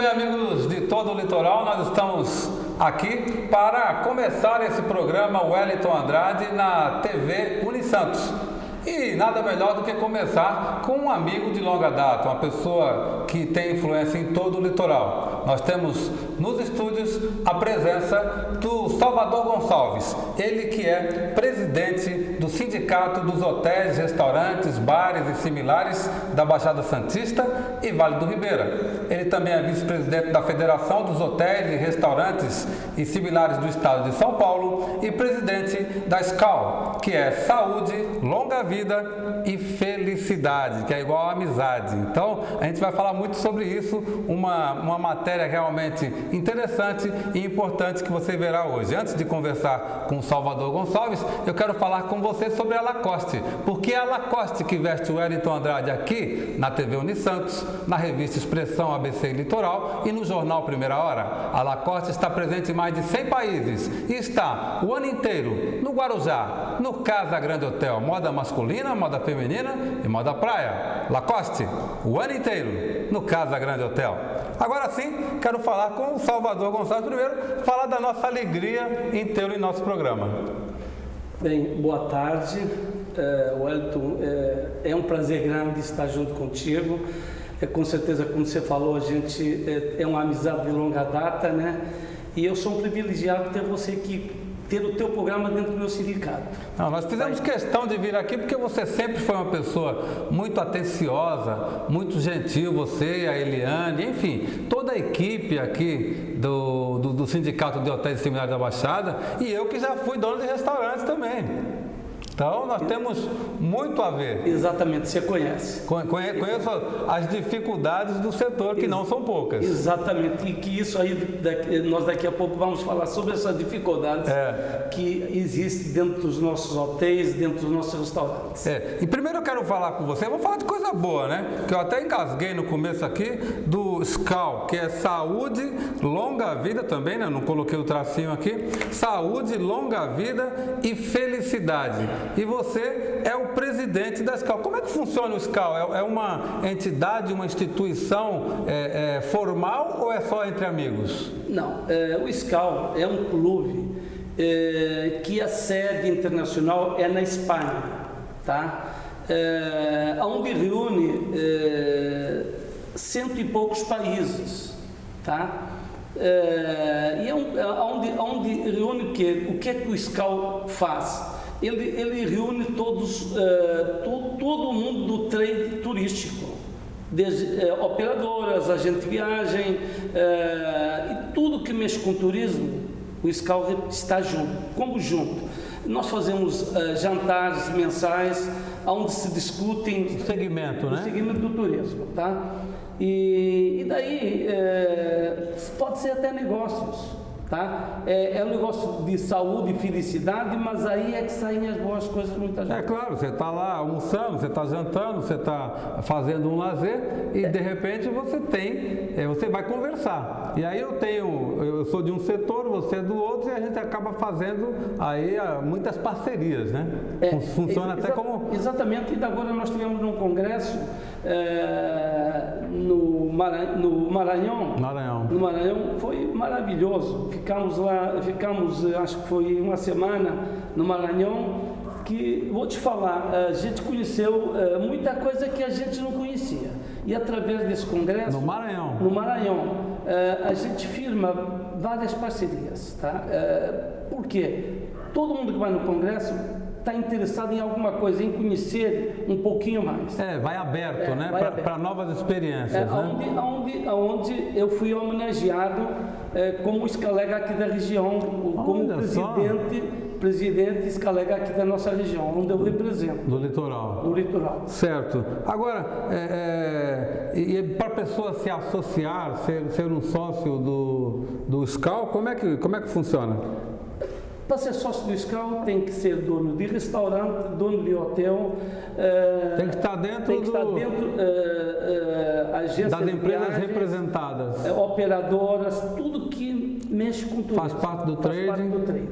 bem, amigos de todo o litoral, nós estamos aqui para começar esse programa Wellington Andrade na TV Unisantos. E nada melhor do que começar com um amigo de longa data, uma pessoa que tem influência em todo o litoral. Nós temos nos estúdios a presença do Salvador Gonçalves, ele que é presidente do Sindicato dos Hotéis, Restaurantes, Bares e Similares da Baixada Santista e Vale do Ribeira. Ele também é vice-presidente da Federação dos Hotéis e Restaurantes e Similares do Estado de São Paulo e presidente da SCAL, que é Saúde, Longa Vida e Felicidade, que é igual a amizade. Então, a gente vai falar muito sobre isso, uma matéria realmente interessante e importante que você verá hoje. Antes de conversar com o Salvador Gonçalves, eu quero falar com você sobre a Lacoste, porque é a Lacoste que veste o Wellington Andrade aqui na TV Unisantos, na revista Expressão ABC Litoral e no jornal Primeira Hora. A Lacoste está presente em mais de 100 países e está o ano inteiro no Guarujá, no Casa Grande Hotel, moda masculina, moda feminina e moda praia. Lacoste, o ano inteiro no Casa Grande Hotel. Agora sim, quero falar com o Salvador Gonçalves primeiro, falar da nossa alegria em tê-lo em nosso programa. Bem, boa tarde, Wellington. É um prazer grande estar junto contigo. Com certeza, como você falou, a gente é uma amizade de longa data, né? E eu sou um privilegiado ter você aqui, ter o teu programa dentro do meu sindicato. Não, nós fizemos questão de vir aqui porque você sempre foi uma pessoa muito atenciosa, muito gentil, você, a Eliane, enfim, toda a equipe aqui do Sindicato de Hotéis e Similares da Baixada, e eu que já fui dono de restaurantes também. Então, nós temos muito a ver. Exatamente, você conhece. Conheço as dificuldades do setor, que não são poucas. Exatamente, e que isso aí, nós daqui a pouco vamos falar sobre essas dificuldades que existem dentro dos nossos hotéis, dentro dos nossos restaurantes. E primeiro eu quero falar com você, vamos falar de coisa boa, né? Que eu até engasguei no começo aqui, do SCAL, que é Saúde, Longa Vida também, né? Não coloquei o tracinho aqui. Saúde, Longa Vida e Felicidade. E você é o presidente da SCAL. Como é que funciona o SCAL? É uma entidade, uma instituição formal ou é só entre amigos? Não, o SCAL é um clube que a sede internacional é na Espanha, tá? Onde reúne 100 e poucos países, tá? E onde reúne o quê? O que é que o SCAL faz? Ele reúne todo o mundo do trade turístico, desde operadoras, agente de viagem, e tudo que mexe com turismo, o SCAL está junto. Nós fazemos jantares mensais, onde se discutem o segmento do turismo, tá? E daí pode ser até negócios. Tá? É um negócio de saúde e felicidade, mas aí é que saem as boas coisas muitas vezes. É claro, você está lá almoçando, você está jantando, você está fazendo um lazer e de repente você vai conversar. E aí eu sou de um setor, você é do outro e a gente acaba fazendo aí muitas parcerias, né? Funciona até como... Exatamente, e agora nós tivemos num congresso no Maranhão. No Maranhão, foi maravilhoso. Ficamos lá, acho que foi uma semana no Maranhão, que, vou te falar, a gente conheceu muita coisa que a gente não conhecia. E através desse congresso... No Maranhão, a gente firma várias parcerias, tá? Por quê? Todo mundo que vai no congresso está interessado em alguma coisa, em conhecer um pouquinho mais. Vai aberto, né? Para novas experiências, né? Onde eu fui homenageado como escalega aqui da região, como presidente escalega aqui da nossa região, onde eu represento. Do litoral. Do litoral. Certo. Agora, e para a pessoa se associar, ser um sócio do SCAL, como é que funciona? Para ser sócio do SCAL tem que ser dono de restaurante, dono de hotel. Tem que estar dentro agência das empresas viagens, representadas. operadoras, tudo que mexe com tudo. Faz parte do trading.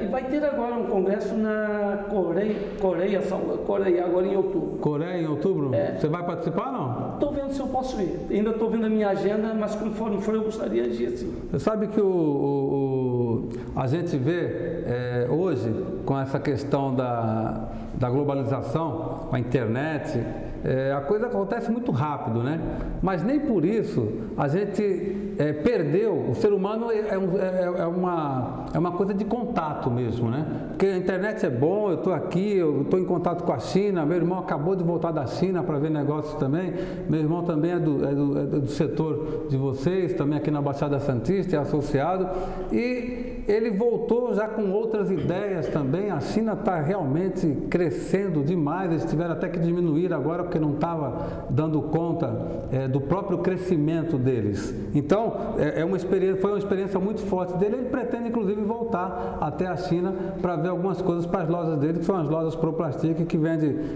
E vai ter agora um congresso na Coreia agora em outubro. Coreia em outubro? Você vai participar ou não? Estou vendo vendo se eu posso ir. Ainda estou vendo a minha agenda, mas conforme for eu gostaria de ir assim. Você sabe que a gente vê hoje, com essa questão da globalização, com a internet, a coisa acontece muito rápido, né? Mas nem por isso a gente perdeu. O ser humano é uma coisa de contato mesmo, né? Porque a internet é bom, eu estou aqui, eu estou em contato com a China, meu irmão acabou de voltar da China para ver negócios também, meu irmão também é do setor de vocês, também aqui na Baixada Santista, é associado, e ele voltou já com outras ideias também. A China está realmente crescendo demais, eles tiveram até que diminuir agora porque não estava dando conta do próprio crescimento deles. Então, foi uma experiência muito forte dele. Ele pretende, inclusive, voltar até a China para ver algumas coisas para as lojas dele, que são as lojas Proplastic,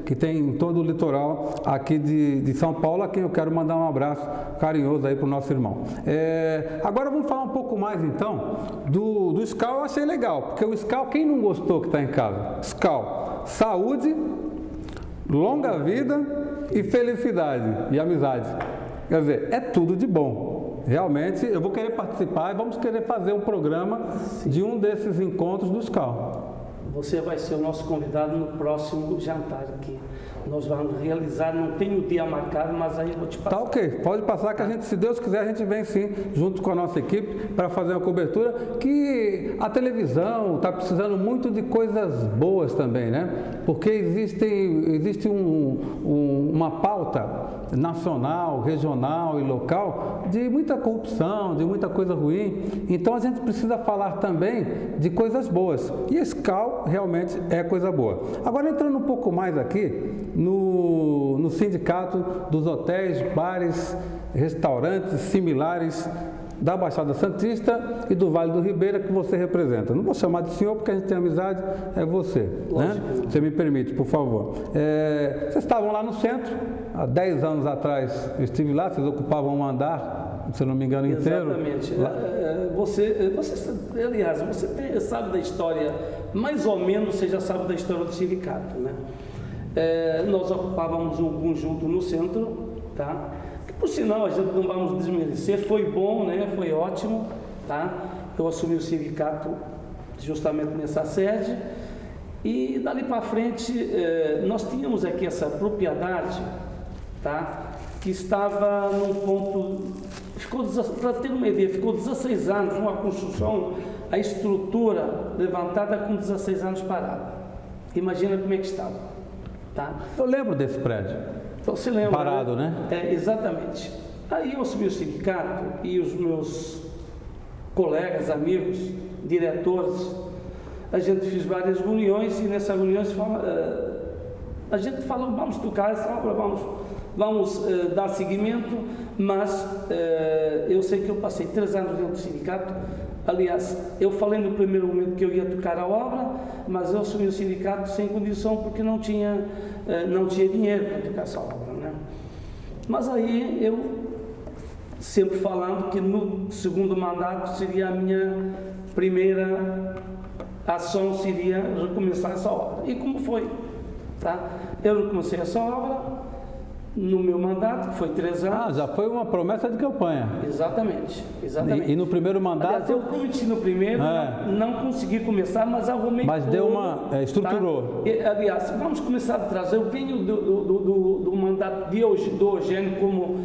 que tem em todo o litoral aqui de São Paulo, a quem eu quero mandar um abraço carinhoso aí para o nosso irmão. Agora vamos falar um pouco mais, então, do Skol. Eu achei legal, porque o Skol, quem não gostou que está em casa? Skol, saúde, longa vida e felicidade e amizade. Quer dizer, é tudo de bom. Realmente, eu vou querer participar e vamos querer fazer um programa de um desses encontros do Skol. Você vai ser o nosso convidado no próximo jantar aqui. Nós vamos realizar, não tem o dia marcado, mas aí eu vou te passar. Tá ok, pode passar que a gente, se Deus quiser, a gente vem sim, junto com a nossa equipe, para fazer uma cobertura, que a televisão está precisando muito de coisas boas também, né? Porque existe uma pauta nacional, regional e local de muita corrupção, de muita coisa ruim. Então a gente precisa falar também de coisas boas. E esse Skol realmente é coisa boa. Agora, entrando um pouco mais aqui no sindicato dos hotéis, bares, restaurantes similares da Baixada Santista e do Vale do Ribeira, que você representa. Não vou chamar de senhor porque a gente tem amizade, é você, né? Você me permite, por favor. Vocês estavam lá no centro, há 10 anos atrás eu estive lá, vocês ocupavam um andar, se não me engano, inteiro. Exatamente. Aliás, você sabe da história, mais ou menos você já sabe da história do sindicato, né? Nós ocupávamos um conjunto no centro, tá? Que, por sinal, a gente não vamos desmerecer, foi bom, né? Foi ótimo, tá? Eu assumi o sindicato justamente nessa sede e dali para frente nós tínhamos aqui essa propriedade, tá? Que estava num ponto, para ter uma ideia, ficou 16 anos, uma construção, a estrutura levantada com 16 anos parada. Imagina como é que estava. Tá? Eu lembro desse prédio. Então, você lembra? Parado, né? Exatamente. Aí eu assumi o sindicato e os meus colegas, amigos, diretores, a gente fez várias reuniões e nessas reuniões a gente falou, vamos tocar essa obra, vamos dar seguimento, mas eu sei que eu passei 3 anos dentro do sindicato. Aliás, eu falei no primeiro momento que eu ia tocar a obra, mas eu assumi o sindicato sem condição porque não tinha dinheiro para tocar essa obra, né? Mas aí eu, sempre falando que no segundo mandato seria a minha primeira ação, seria recomeçar essa obra. E como foi? Tá? Eu recomecei essa obra no meu mandato, que foi 3 anos. Já foi uma promessa de campanha. Exatamente. E no primeiro mandato? Aliás, eu prometi no primeiro, não consegui começar, mas arrumei. Mas deu estruturou. Tá? Aliás, vamos começar de trás. Eu venho do mandato do Eugênio como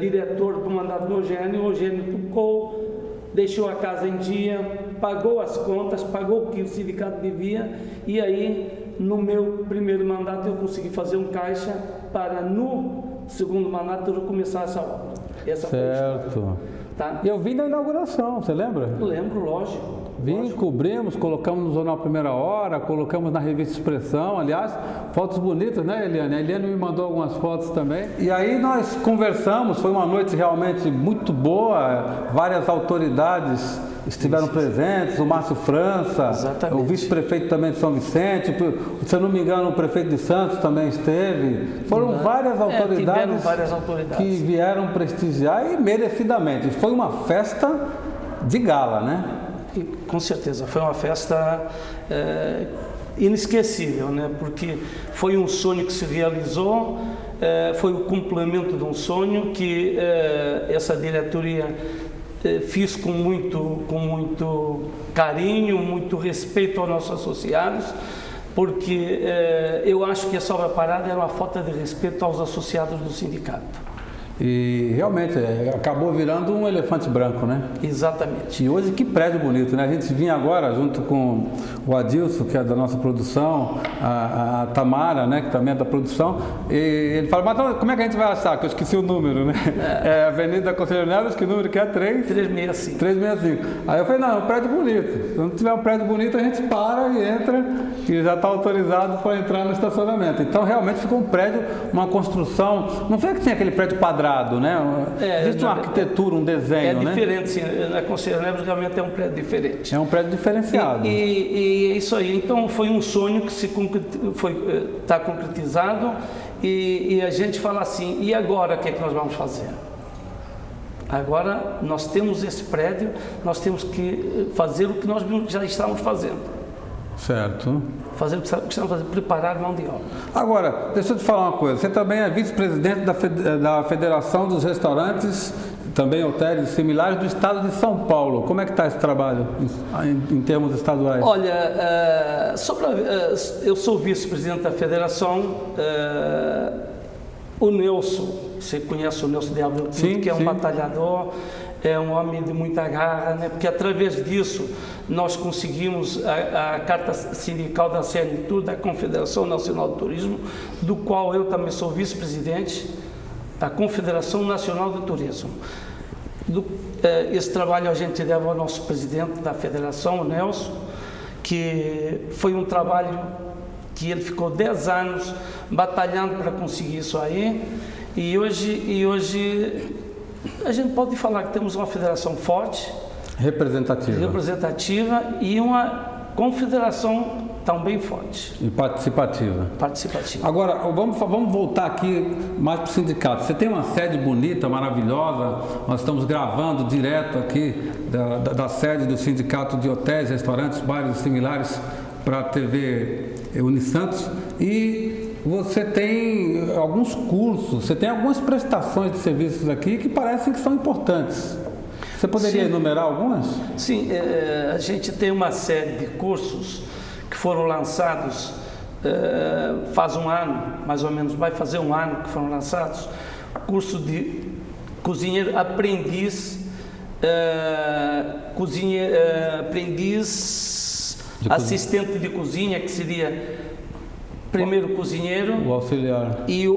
diretor do mandato do Eugênio. O Eugênio tocou, deixou a casa em dia, pagou as contas, pagou o que o sindicato devia, e aí no meu primeiro mandato eu consegui fazer um caixa para no segundo mandato eu começar essa obra. Essa certo. Foi a história, tá? Eu vim da inauguração, você lembra? Lembro, lógico. Cobrimos, colocamos no Jornal Primeira Hora, colocamos na revista Expressão, aliás, fotos bonitas, né, Eliane? A Eliane me mandou algumas fotos também. E aí nós conversamos, foi uma noite realmente muito boa, várias autoridades estiveram presentes, o Márcio França, exatamente, o vice-prefeito também de São Vicente, se eu não me engano o prefeito de Santos também esteve. Foram várias autoridades, que vieram prestigiar e merecidamente. Foi uma festa de gala, né? Com certeza, foi uma festa inesquecível, né? Porque foi um sonho que se realizou, foi o complemento de um sonho que essa diretoria fiz com muito carinho, muito respeito aos nossos associados, porque eu acho que essa obra parada era uma falta de respeito aos associados do sindicato. E realmente acabou virando um elefante branco, né? Exatamente. E hoje que prédio bonito, né? A gente vinha agora junto com o Adilson, que é da nossa produção, a Tamara, né, que também é da produção, e ele fala, mas como é que a gente vai achar? Que eu esqueci o número, né? É Avenida Conselheiro Neves, que número que é? 365. 365. Aí eu falei, não, é um prédio bonito. Se não tiver um prédio bonito, a gente para e entra, que já está autorizado para entrar no estacionamento. Então realmente ficou um prédio, uma construção, não foi que tinha aquele prédio padrão, né? Existe uma arquitetura, um desenho, né? É diferente, sim. Na Conselheiro Neves realmente é um prédio diferente. É um prédio diferenciado. E é isso aí. Então foi um sonho que está concretizado e a gente fala assim, e agora o que é que nós vamos fazer? Agora nós temos esse prédio, nós temos que fazer o que nós já estamos fazendo. Certo. Fazer o que estamos fazendo, preparar mão de obra. Agora, deixa eu te falar uma coisa. Você também é vice-presidente da Federação dos Restaurantes, também hotéis similares do Estado de São Paulo. Como é que está esse trabalho em termos estaduais? Olha, eu sou vice-presidente da Federação. O Nelson, você conhece o Nelson de Abreu Pinto, que é um batalhador, é um homem de muita garra, né? Porque através disso nós conseguimos a carta sindical da CNTUR, da Confederação Nacional de Turismo, do qual eu também sou vice-presidente da Confederação Nacional de Turismo. Esse trabalho a gente deve ao nosso presidente da federação, o Nelson, que foi um trabalho que ele ficou 10 anos batalhando para conseguir isso aí, e hoje a gente pode falar que temos uma federação forte, representativa e uma confederação também forte. E participativa. Agora, vamos voltar aqui mais para o sindicato. Você tem uma sede bonita, maravilhosa. Nós estamos gravando direto aqui da sede do Sindicato de Hotéis, Restaurantes, Bares e Similares para a TV Unisantos. E você tem alguns cursos, você tem algumas prestações de serviços aqui que parecem que são importantes. Você poderia enumerar algumas? Sim, a gente tem uma série de cursos que foram lançados faz um ano, mais ou menos, vai fazer um ano que foram lançados. Curso de cozinheiro aprendiz, assistente de cozinha, que seria primeiro cozinheiro, o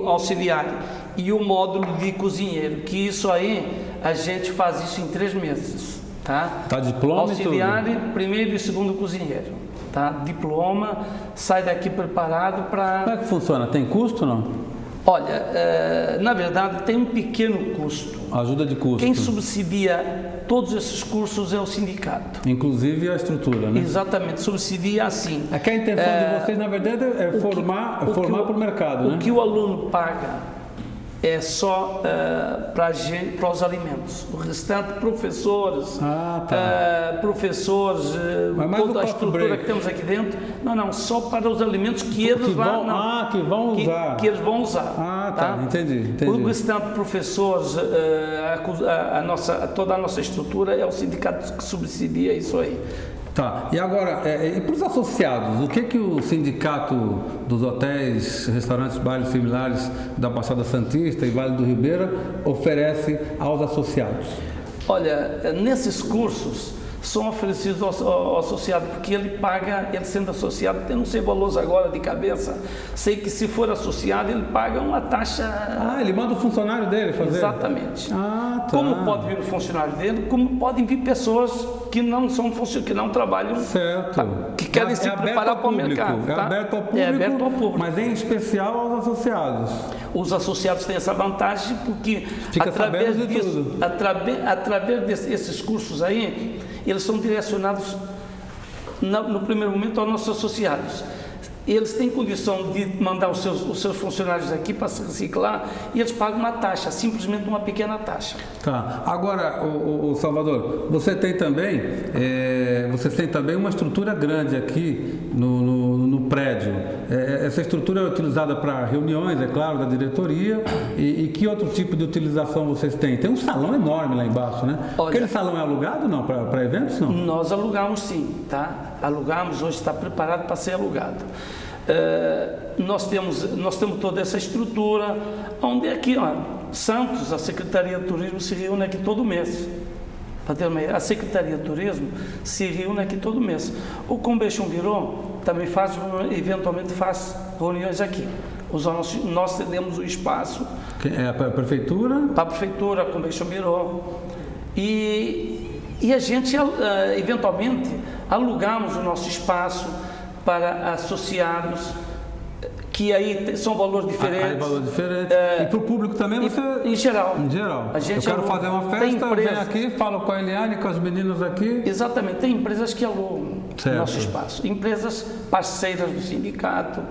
auxiliar e o módulo de cozinheiro, que isso aí a gente faz isso em 3 meses, tá? Tá, diploma auxiliar, e primeiro e segundo cozinheiro, tá? Diploma, sai daqui preparado para... Como é que funciona? Tem custo ou não? Olha, na verdade tem um pequeno custo. Ajuda de custo. Quem subsidia todos esses cursos é o sindicato. Inclusive a estrutura, né? Exatamente, subsidia assim. É que a intenção de vocês, na verdade, é formar para o mercado, né? O que o aluno paga é só para os alimentos. O restante, professores, toda a estrutura que temos aqui dentro, não, só para os alimentos que eles que eles vão usar. Tá. Entendi. O restante, professores, toda a nossa estrutura é o sindicato que subsidia isso aí. Tá, e agora, e para os associados, o que o Sindicato dos Hotéis, Restaurantes, Bares Similares da Baixada Santista e Vale do Ribeira oferece aos associados? Olha, nesses cursos são oferecidos ao associado, porque ele paga, ele sendo associado, eu não sei valores agora de cabeça, sei que se for associado ele paga uma taxa... ele manda o funcionário dele fazer? Exatamente. Tá. Como pode vir o funcionário dele, como podem vir pessoas que não são funcionários, que não trabalham, certo. Que querem se preparar para o mercado. Tá? É aberto ao público, mas em especial aos associados. Os associados têm essa vantagem porque através desses cursos aí, eles são direcionados no primeiro momento aos nossos associados. Eles têm condição de mandar os seus funcionários aqui para se reciclar e eles pagam uma taxa, simplesmente uma pequena taxa. Tá. Agora, o Salvador, vocês têm também uma estrutura grande aqui no no prédio. Essa estrutura é utilizada para reuniões, é claro, da diretoria, e que outro tipo de utilização vocês têm? Tem um salão enorme lá embaixo, né? Olha, aquele salão é alugado, não, para eventos, não? Nós alugamos sim, tá? Alugamos, hoje está preparado para ser alugado. Nós temos toda essa estrutura, onde aqui, ó, Santos, a Secretaria de Turismo se reúne aqui todo mês. A Secretaria de Turismo se reúne aqui todo mês. O Convention Bureau também eventualmente faz reuniões aqui. Nós cedemos o espaço. É para a Prefeitura? Para a Prefeitura, a Convention Bureau. E a gente, eventualmente, alugamos o nosso espaço para associados, que aí são valores diferentes. Valores diferentes. E para o público também você... Em geral. Em geral. A gente eu quero fazer uma festa, venho aqui, falo com a Eliane, com as meninas aqui. Exatamente. Tem empresas que alugam o nosso espaço. Empresas parceiras do sindicato,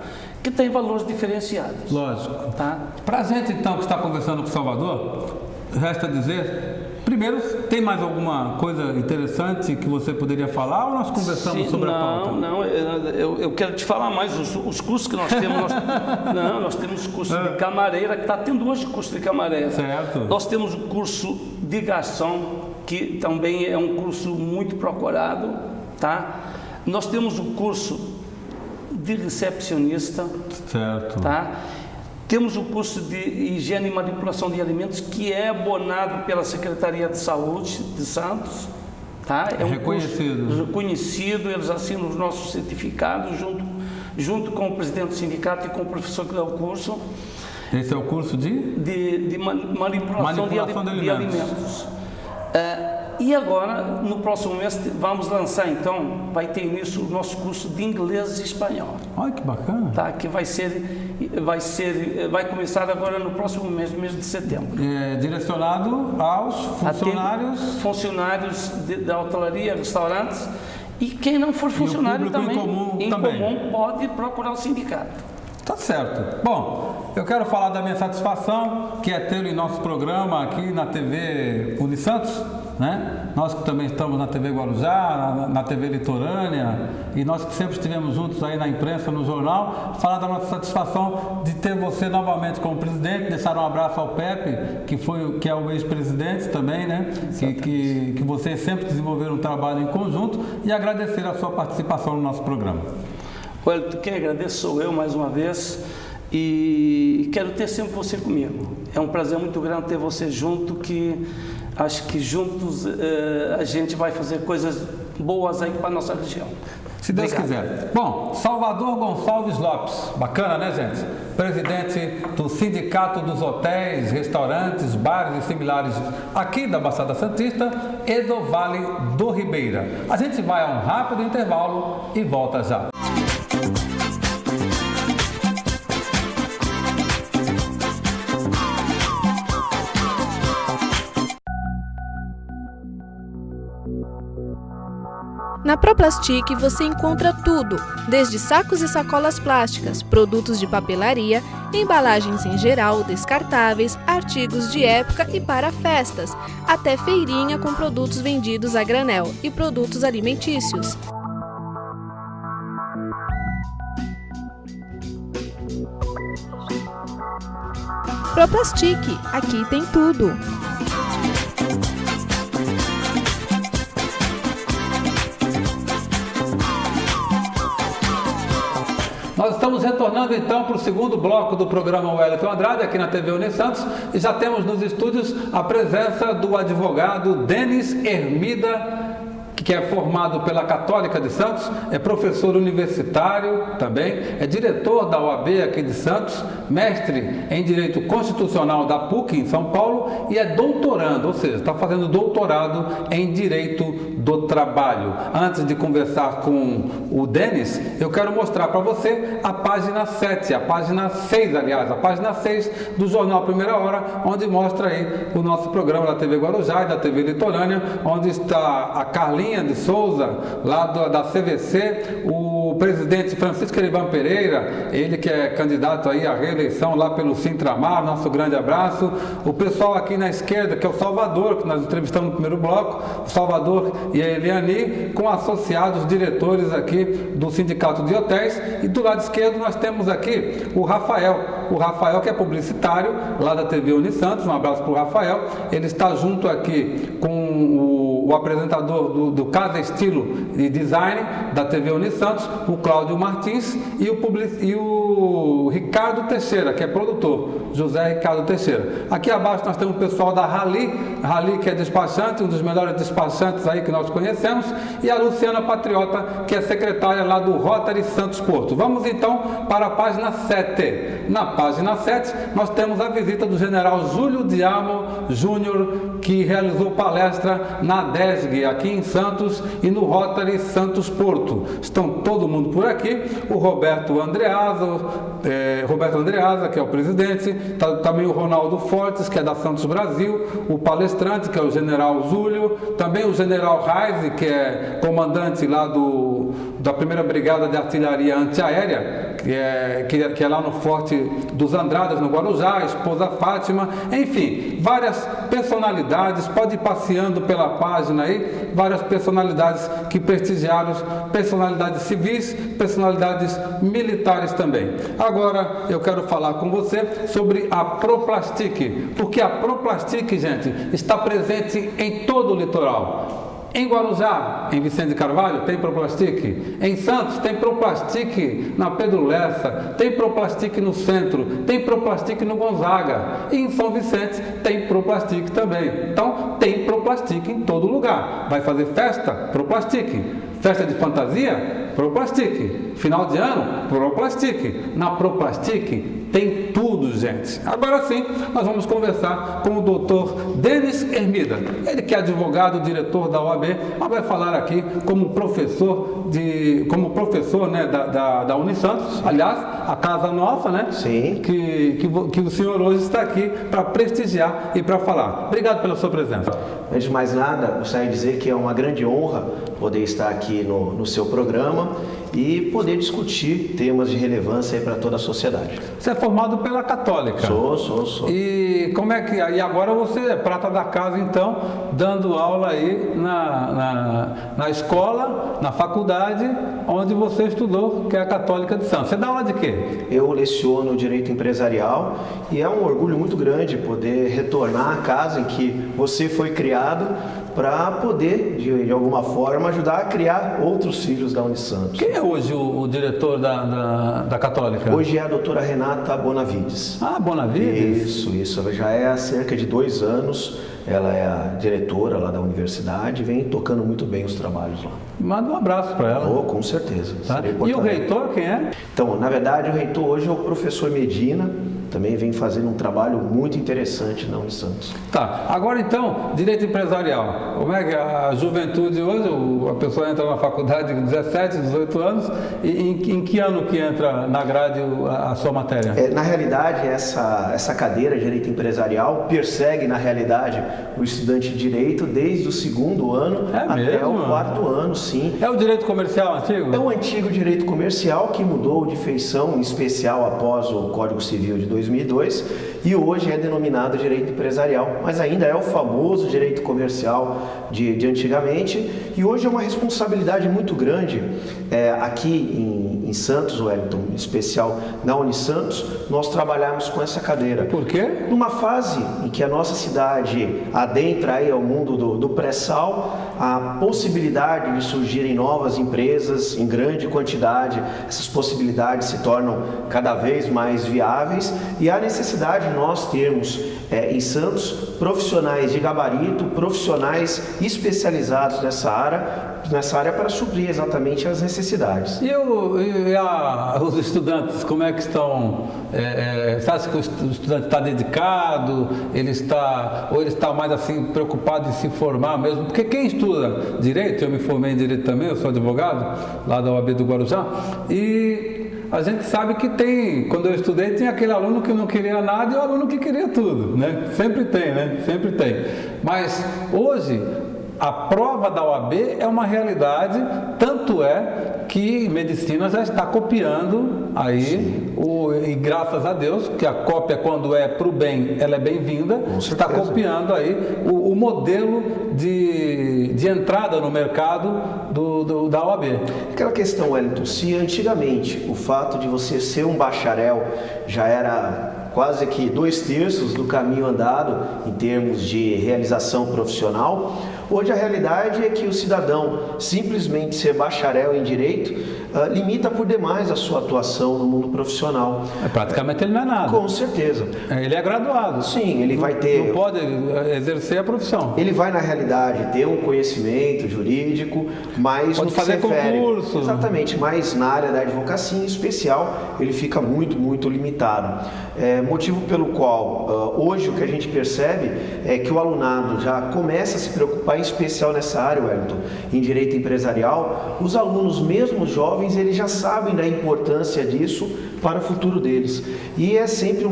que têm valores diferenciados. Lógico. Tá? Para a gente, então, que está conversando com o Salvador, resta dizer... Primeiro, tem mais alguma coisa interessante que você poderia falar ou nós conversamos sobre a pauta? Não, eu quero te falar mais os cursos que nós temos. Nós temos curso de camareira, que está tendo hoje curso de camareira. Certo. Nós temos o curso de garçom, que também é um curso muito procurado, tá? Nós temos o curso de recepcionista. Certo. Tá? Temos o curso de higiene e manipulação de alimentos, que é abonado pela Secretaria de Saúde de Santos. Tá? É um reconhecido. Curso reconhecido, eles assinam os nossos certificados junto com o presidente do sindicato e com o professor que dá o curso. Esse é o curso de manipulação de alimentos. E agora, no próximo mês, vamos lançar, então, vai ter início o nosso curso de inglês e espanhol. Olha que bacana. Tá, que vai começar agora no próximo mês, mês de setembro. Direcionado aos funcionários da hotelaria, restaurantes, e quem não for funcionário também, em comum pode procurar o sindicato. Tá certo. Bom, eu quero falar da minha satisfação, que é tê-lo em nosso programa aqui na TV Unisantos, né? Nós que também estamos na TV Guarujá, na TV Litorânea, e nós que sempre estivemos juntos aí na imprensa, no jornal, falar da nossa satisfação de ter você novamente como presidente, deixar um abraço ao Pepe, que é o ex-presidente também, né? Que vocês sempre desenvolveram um trabalho em conjunto, e agradecer a sua participação no nosso programa. Olha, quem agradece sou eu mais uma vez, e quero ter sempre você comigo. É um prazer muito grande ter você junto, que acho que juntos a gente vai fazer coisas boas aí para a nossa região. Se Deus quiser. Bom, Salvador Gonçalves Lopes, bacana, né, gente? Presidente do Sindicato dos Hotéis, Restaurantes, Bares e Similares aqui da Baixada Santista e do Vale do Ribeira. A gente vai a um rápido intervalo e volta já. Na Proplastic você encontra tudo, desde sacos e sacolas plásticas, produtos de papelaria, embalagens em geral, descartáveis, artigos de época e para festas, até feirinha com produtos vendidos a granel e produtos alimentícios. Proplastic, aqui tem tudo. Nós estamos retornando então para o segundo bloco do programa Wellington Andrade, aqui na TV Unisantos, e já temos nos estúdios a presença do advogado Denis Hermida, que é formado pela Católica de Santos, é professor universitário também, é diretor da OAB aqui de Santos, mestre em Direito Constitucional da PUC em São Paulo e é doutorando, ou seja, está fazendo doutorado em Direito do Trabalho. Antes de conversar com o Denis, eu quero mostrar para você a página 7, a página 6, aliás, a página 6 do Jornal Primeira Hora, onde mostra aí o nosso programa da TV Guarujá e da TV Litorânea, onde está a Carlinha de Souza, lá da CVC, o presidente Francisco Erivan Pereira, ele que é candidato aí à reeleição lá pelo Sintramar, nosso grande abraço. O pessoal aqui na esquerda, que é o Salvador, que nós entrevistamos no primeiro bloco, o Salvador e a Eliani, com associados diretores aqui do Sindicato de Hotéis. E do lado esquerdo nós temos aqui o Rafael, que é publicitário lá da TV Unisantos. Um abraço para o Rafael. Ele está junto aqui com o apresentador do Casa Estilo e Design da TV Unisantos, o Cláudio Martins, e o Ricardo Teixeira, que é produtor, José Ricardo Teixeira. Aqui abaixo nós temos o pessoal da Rally, que é despachante, um dos melhores despachantes aí que nós conhecemos, e a Luciana Patriota, que é secretária lá do Rotary Santos Porto. Vamos então para a página 7. Na página 7 nós temos a visita do general Júlio Diamo Júnior, que realizou palestra na DESG aqui em Santos e no Rotary Santos Porto. Estão todo mundo por aqui, o Roberto Andreasa, que é o presidente, também o Ronaldo Fortes, que é da Santos Brasil, o palestrante, que é o general Júlio, também o general Reise, que é comandante lá da primeira brigada de artilharia antiaérea, que é lá no Forte dos Andradas, no Guarujá, a esposa Fátima, enfim, várias personalidades, pode ir passeando pela página aí, várias personalidades que prestigiaram, personalidades civis, personalidades militares também. Agora eu quero falar com você sobre a Proplastic, porque a Proplastic, gente, está presente em todo o litoral. Em Guarujá, em Vicente de Carvalho, tem Proplastic. Em Santos, tem Proplastic na Pedro Lessa. Tem Proplastic no centro. Tem Proplastic no Gonzaga. E em São Vicente, tem Proplastic também. Então, tem Proplastic em todo lugar. Vai fazer festa? Proplastic. Festa de fantasia? Proplastic. Final de ano? Proplastic. Na Proplastic tem tudo, gente. Agora sim, nós vamos conversar com o Dr. Denis Hermida. Ele que é advogado, diretor da OAB, mas vai falar aqui como professor né, da Unisantos. Aliás, a casa nossa, né? Sim. Que o senhor hoje está aqui para prestigiar e para falar. Obrigado pela sua presença. Antes de mais nada, gostaria de dizer que é uma grande honra poder estar aqui no seu programa e poder discutir temas de relevância para toda a sociedade. Você é formado pela Católica? Sou. E como é que... E agora você é prata da casa, então, dando aula aí na escola, na faculdade, onde você estudou, que é a Católica de Santos. Você dá aula de quê? Eu leciono Direito Empresarial e é um orgulho muito grande poder retornar à casa em que você foi criado para poder, de alguma forma, ajudar a criar outros filhos da Unisantos. Quem é hoje o diretor da Católica? Hoje é a doutora Renata Bonavides. Ah, Bonavides? Isso. Ela já é há cerca de 2 anos. Ela é a diretora lá da universidade e vem tocando muito bem os trabalhos lá. Manda um abraço para ela. Com certeza. Tá? E o reitor, quem é? Então, na verdade, o reitor hoje é o professor Medina, também vem fazendo um trabalho muito interessante na Unisantos. Tá, agora então, direito empresarial. Como é que a juventude hoje, a pessoa entra na faculdade com 17, 18 anos, e em que ano que entra na grade a sua matéria? Na realidade, essa cadeira de direito empresarial persegue, na realidade, o estudante de direito desde o 2º ano até o 4º ano, sim. É o direito comercial antigo? É o antigo direito comercial que mudou de feição, em especial após o Código Civil de 2002, e hoje é denominado direito empresarial, mas ainda é o famoso direito comercial de antigamente, e hoje é uma responsabilidade muito grande aqui em Santos, Wellington, em especial na Unisantos, nós trabalharmos com essa cadeira. Por quê? Numa fase em que a nossa cidade adentra aí ao mundo do pré-sal, a possibilidade de surgirem novas empresas em grande quantidade, essas possibilidades se tornam cada vez mais viáveis e há necessidade de nós termos em Santos profissionais de gabarito, profissionais especializados nessa área para suprir exatamente as necessidades. E os estudantes, como é que estão? Você acha que o estudante está dedicado? Ele está mais assim preocupado em se formar mesmo? Porque quem estuda direito, eu me formei em direito também, eu sou advogado lá da OAB do Guarujá, e a gente sabe que quando eu estudei, tinha aquele aluno que não queria nada e o aluno que queria tudo, né? Sempre tem, né? Sempre tem. Mas hoje, a prova da OAB é uma realidade, tanto é que medicina já está copiando aí, e graças a Deus, que a cópia, quando é para o bem, ela é bem-vinda, está copiando aí o modelo de entrada no mercado da OAB. Aquela questão, Wellington, se antigamente o fato de você ser um bacharel já era quase que 2/3 do caminho andado em termos de realização profissional, hoje a realidade é que o cidadão simplesmente ser bacharel em direito limita por demais a sua atuação no mundo profissional. Praticamente ele não é nada. Com certeza. Ele é graduado. Sim, ele vai ter... Não pode exercer a profissão. Ele vai, na realidade, ter um conhecimento jurídico, mas pode fazer concurso. Exatamente, mas na área da advocacia em especial, ele fica muito limitado. Motivo pelo qual hoje o que a gente percebe é que o alunado já começa a se preocupar, em especial nessa área, Wellington, em direito empresarial. Os alunos, mesmo jovens, eles já sabem da importância disso para o futuro deles. E é sempre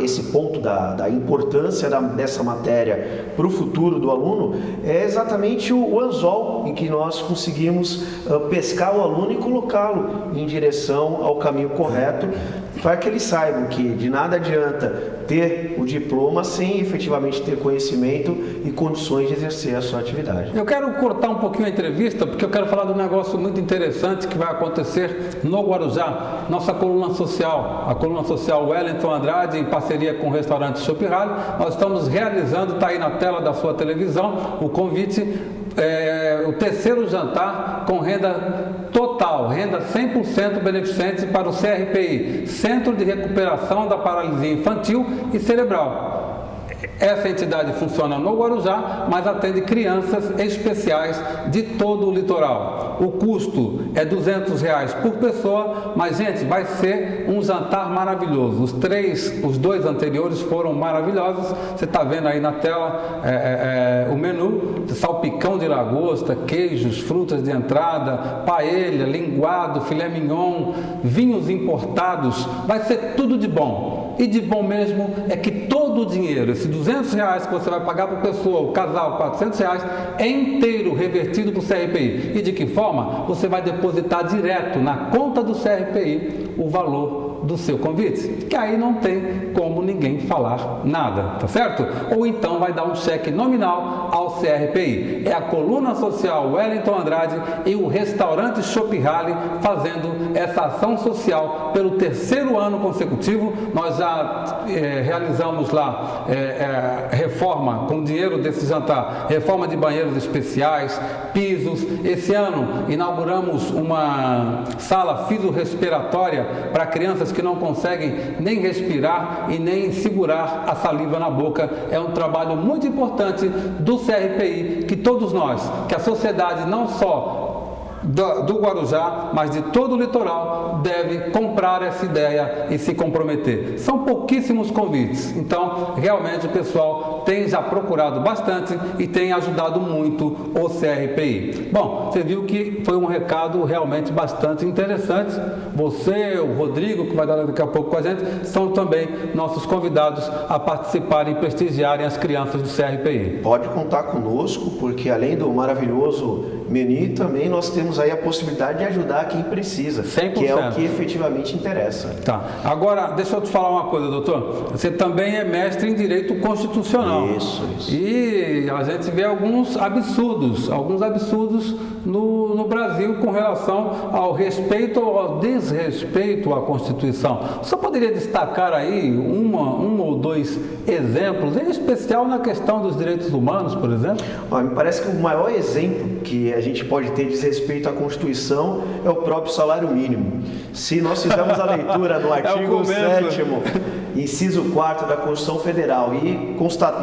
esse ponto da importância dessa matéria para o futuro do aluno, é exatamente o anzol em que nós conseguimos pescar o aluno e colocá-lo em direção ao caminho correto, para que eles saibam que de nada adianta ter o diploma sem efetivamente ter conhecimento e condições de exercer a sua atividade. Eu quero cortar um pouquinho a entrevista, porque eu quero falar de um negócio muito interessante que vai acontecer no Guarujá, nossa coluna social, a coluna social Wellington Andrade, em parceria com o restaurante Chopp Rally. Nós estamos realizando, está aí na tela da sua televisão, o convite, o terceiro jantar com renda total, renda 100% beneficente para o CRPI, Centro de Recuperação da Paralisia Infantil e Cerebral. Essa entidade funciona no Guarujá, mas atende crianças especiais de todo o litoral. O custo é R$200 por pessoa, mas, gente, vai ser um jantar maravilhoso. Os dois anteriores foram maravilhosos. Você está vendo aí na tela o menu: salpicão de lagosta, queijos, frutas de entrada, paella, linguado, filé mignon, vinhos importados. Vai ser tudo de bom. E de bom mesmo é que todo o dinheiro, esse R$200 que você vai pagar por pessoa, o casal, R$400, é inteiro revertido para o CRPI. E de que forma? Você vai depositar direto na conta do CRPI o valor do seu convite, que aí não tem como ninguém falar nada, tá certo? Ou então vai dar um cheque nominal ao CRPI. É a coluna social Wellington Andrade e o restaurante Chopp Rally fazendo essa ação social pelo terceiro ano consecutivo. Nós já realizamos lá reforma com dinheiro desse jantar, reforma de banheiros especiais, pisos. Esse ano inauguramos uma sala fisiorrespiratória para crianças que não conseguem nem respirar e nem segurar a saliva na boca. É um trabalho muito importante do CRPI, que todos nós, que a sociedade não só do Guarujá, mas de todo o litoral, deve comprar essa ideia e se comprometer. São pouquíssimos convites, então realmente o pessoal tem já procurado bastante e tem ajudado muito o CRPI. Bom, você viu que foi um recado realmente bastante interessante. Você, o Rodrigo, que vai dar daqui a pouco com a gente, são também nossos convidados a participarem e prestigiarem as crianças do CRPI. Pode contar conosco, porque além do maravilhoso menu, também nós temos aí a possibilidade de ajudar quem precisa, 100%. Que é o que efetivamente interessa. Tá. Agora, deixa eu te falar uma coisa, doutor. Você também é mestre em Direito Constitucional. Isso. E a gente vê alguns absurdos no Brasil com relação ao respeito ou ao desrespeito à Constituição. Você poderia destacar aí um ou dois exemplos, em especial na questão dos direitos humanos, por exemplo? Me parece que o maior exemplo que a gente pode ter de desrespeito à Constituição é o próprio salário mínimo. Se nós fizermos a leitura no artigo 7º, inciso 4º da Constituição Federal e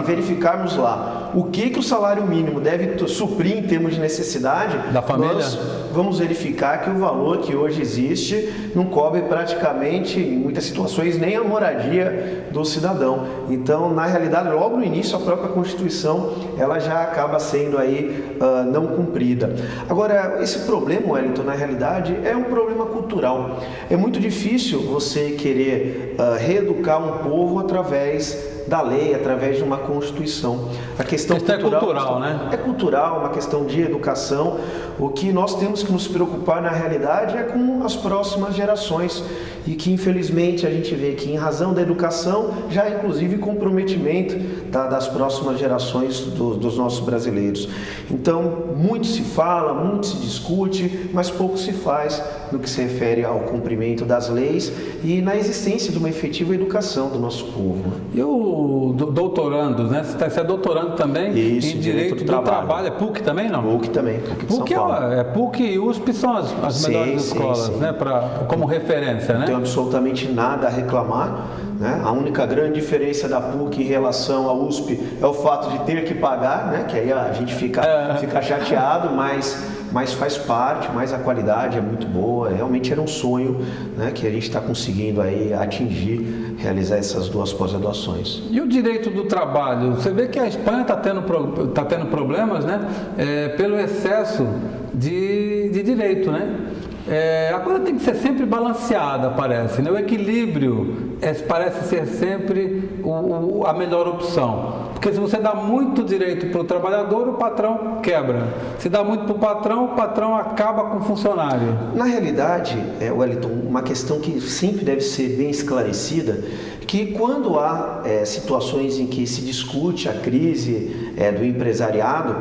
verificarmos lá o que o salário mínimo deve suprir em termos de necessidade da família, nós vamos verificar que o valor que hoje existe não cobre praticamente, em muitas situações, nem a moradia do cidadão. Então, na realidade, logo no início, a própria Constituição ela já acaba sendo aí não cumprida. Agora, esse problema, Wellington, na realidade, é um problema cultural. É muito difícil você querer reeducar um povo através da lei, através de uma Constituição. A questão cultural, né? É cultural, uma questão de educação. O que nós temos que nos preocupar, na realidade, é com as próximas gerações. E que, infelizmente, a gente vê que, em razão da educação, já há, inclusive, comprometimento das próximas gerações dos nossos brasileiros. Então, muito se fala, muito se discute, mas pouco se faz no que se refere ao cumprimento das leis e na existência de uma efetiva educação do nosso povo. E o doutorando, né? Você é doutorando também? Isso, em Direito do Trabalho. É PUC também, não? PUC também, PUC de São Paulo. PUC e USP são as melhores escolas, né? Como referência, né? Não tenho absolutamente nada a reclamar, né? A única grande diferença da PUC em relação à USP é o fato de ter que pagar, né? Que aí a gente fica chateado, mas faz parte, mas a qualidade é muito boa. Realmente era um sonho, né, que a gente está conseguindo aí atingir, realizar essas duas pós-graduações. E o direito do trabalho? Você vê que a Espanha está tendo problemas, né, pelo excesso de direito, né? Agora tem que ser sempre balanceada, parece, né? O equilíbrio parece ser sempre a melhor opção. Porque se você dá muito direito para o trabalhador, o patrão quebra. Se dá muito para o patrão acaba com o funcionário. Na realidade, Wellington, uma questão que sempre deve ser bem esclarecida, que quando há situações em que se discute a crise do empresariado,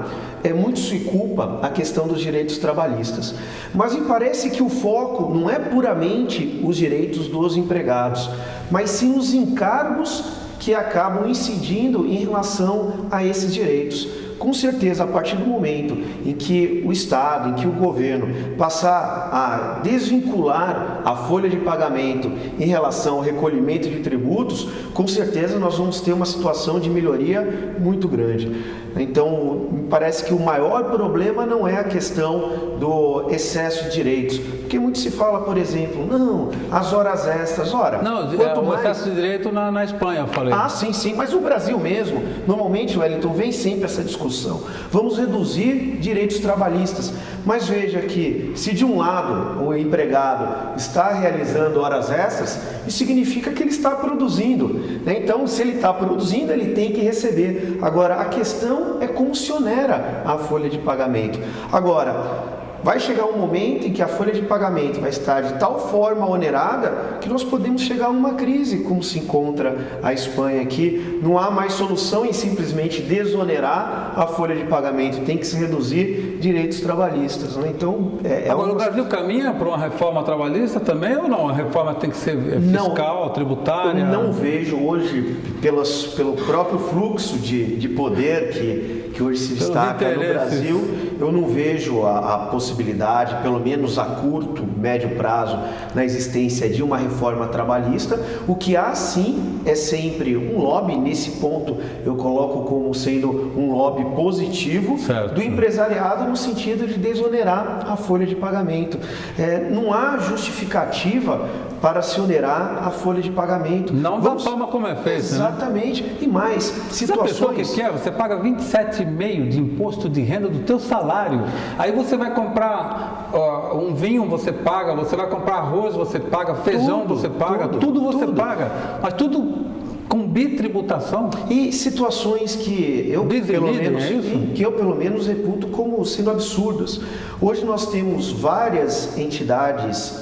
muito se culpa a questão dos direitos trabalhistas. Mas me parece que o foco não é puramente os direitos dos empregados, mas sim os encargos que acabam incidindo em relação a esses direitos. Com certeza, a partir do momento em que o Estado, em que o governo passar a desvincular a folha de pagamento em relação ao recolhimento de tributos, com certeza nós vamos ter uma situação de melhoria muito grande. Então, me parece que o maior problema não é a questão do excesso de direitos, porque muito se fala, por exemplo, não, as horas extras, o excesso de direito na Espanha, eu falei. Sim, mas no Brasil mesmo, normalmente, Wellington, vem sempre essa discussão. Vamos reduzir direitos trabalhistas, mas veja que se de um lado o empregado está realizando horas extras, isso significa que ele está produzindo, né? Então, se ele está produzindo, ele tem que receber. Agora, a questão é como se onera a folha de pagamento. Agora, vai chegar um momento em que a folha de pagamento vai estar de tal forma onerada que nós podemos chegar a uma crise, como se encontra a Espanha aqui. Não há mais solução em simplesmente desonerar a folha de pagamento, tem que se reduzir direitos trabalhistas, né? Então, agora, o Brasil caminha para uma reforma trabalhista também ou não? A reforma tem que ser fiscal, tributária? Eu não vejo hoje, pelo próprio fluxo de poder que hoje se destaca no Brasil, eu não vejo a possibilidade, pelo menos a curto, médio prazo, na existência de uma reforma trabalhista. O que há sim é sempre um lobby, nesse ponto eu coloco como sendo um lobby positivo, certo, do empresariado no sentido de desonerar a folha de pagamento. Não há justificativa para se onerar a folha de pagamento. Não da forma como é feito. Exatamente. Né? E mais, situações... Se a pessoa que quer, você paga 27,5% de imposto de renda do teu salário. Aí você vai comprar um vinho, você paga, você vai comprar arroz, você paga, feijão, você paga, tudo você paga. Mas tudo com bitributação. E situações que eu pelo menos reputo como sendo absurdas. Hoje nós temos várias entidades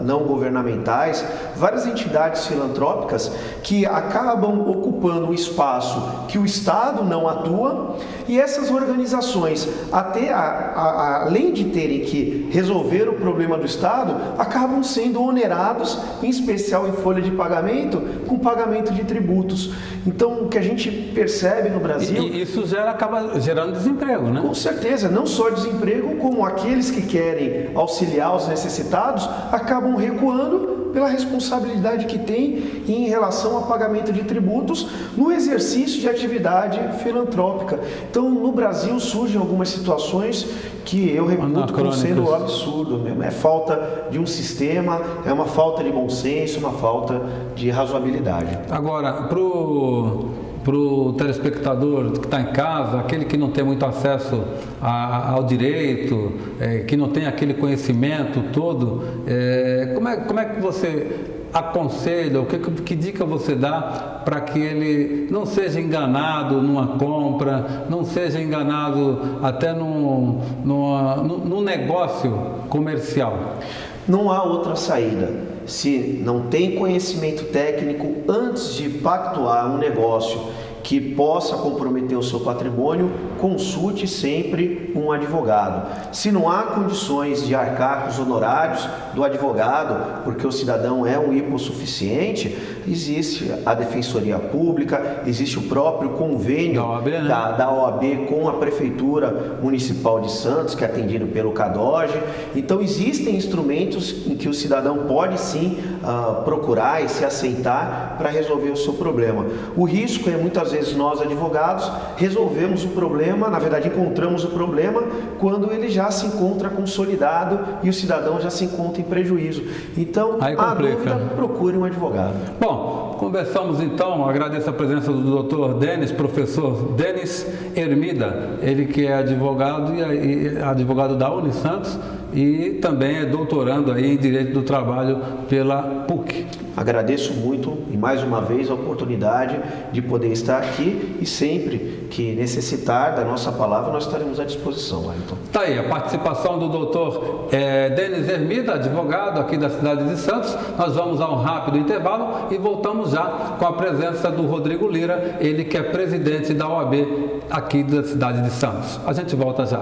não governamentais, várias entidades filantrópicas que acabam ocupando um espaço que o Estado não atua, e essas organizações, além de terem que resolver o problema do Estado, acabam sendo onerados, em especial em folha de pagamento, com pagamento de tributos. Então, o que a gente percebe no Brasil... E isso acaba gerando desemprego, né? Com certeza, não só desemprego, como aqueles que querem auxiliar os necessitados acabam recuando pela responsabilidade que tem em relação ao pagamento de tributos no exercício de atividade filantrópica. Então, no Brasil surgem algumas situações que eu reputo como sendo um absurdo mesmo. É falta de um sistema, é uma falta de bom senso, uma falta de razoabilidade. Agora, pro para o telespectador que está em casa, aquele que não tem muito acesso ao direito, que não tem aquele conhecimento todo, como é que você aconselha, que dica você dá para que ele não seja enganado numa compra, não seja enganado até num negócio comercial? Não há outra saída. Se não tem conhecimento técnico, antes de pactuar um negócio que possa comprometer o seu patrimônio, consulte sempre um advogado. Se não há condições de arcar com os honorários do advogado, porque o cidadão é um hipossuficiente, existe a Defensoria Pública, existe o próprio convênio da OAB, né? da OAB com a Prefeitura Municipal de Santos, que é atendido pelo CADOGE. Então existem instrumentos em que o cidadão pode sim procurar e se aceitar para resolver o seu problema. O risco é muitas vezes nós advogados resolvemos o problema, na verdade encontramos o problema quando ele já se encontra consolidado e o cidadão já se encontra em prejuízo. Então, a dúvida, procure um advogado. Bom, conversamos então, agradeço a presença do Dr. Denis, professor Denis Hermida, ele que é advogado e advogado da Unisantos e também é doutorando aí em Direito do Trabalho pela PUC. Agradeço muito e mais uma vez a oportunidade de poder estar aqui e sempre que necessitar da nossa palavra nós estaremos à disposição, Wellington. Tá aí a participação do doutor Denis Hermida, advogado aqui da cidade de Santos. Nós vamos a um rápido intervalo e voltamos já com a presença do Rodrigo Lira, ele que é presidente da OAB aqui da cidade de Santos. A gente volta já.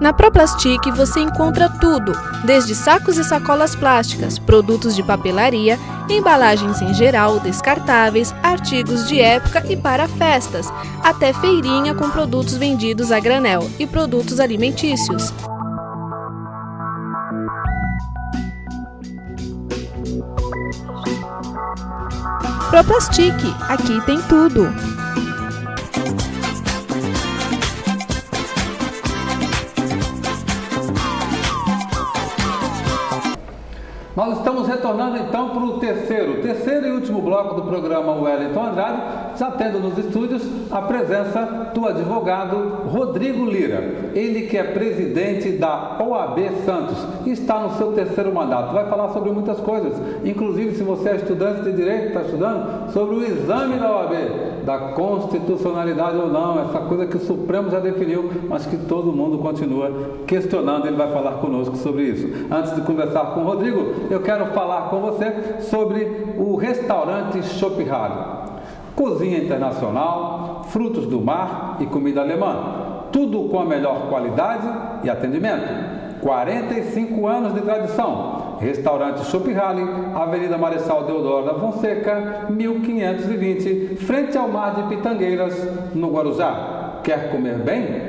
Na Proplastic você encontra tudo, desde sacos e sacolas plásticas, produtos de papelaria, embalagens em geral, descartáveis, artigos de época e para festas, até feirinha com produtos vendidos a granel e produtos alimentícios. Proplastic, aqui tem tudo. Nós estamos retornando então para o terceiro e último bloco do programa Wellington Andrade, já tendo nos estúdios a presença do advogado Rodrigo Lira, ele que é presidente da OAB Santos e está no seu terceiro mandato. Vai falar sobre muitas coisas, inclusive se você é estudante de Direito, está estudando, sobre o exame da OAB, da constitucionalidade ou não, essa coisa que o Supremo já definiu, mas que todo mundo continua questionando. Ele vai falar conosco sobre isso. Antes de conversar com o Rodrigo, eu quero falar com você sobre o restaurante Chopp Halle. Cozinha internacional, frutos do mar e comida alemã. Tudo com a melhor qualidade e atendimento. 45 anos de tradição. Restaurante Chopp Halle, Avenida Marechal Deodoro da Fonseca, 1520, frente ao mar de Pitangueiras, no Guarujá. Quer comer bem?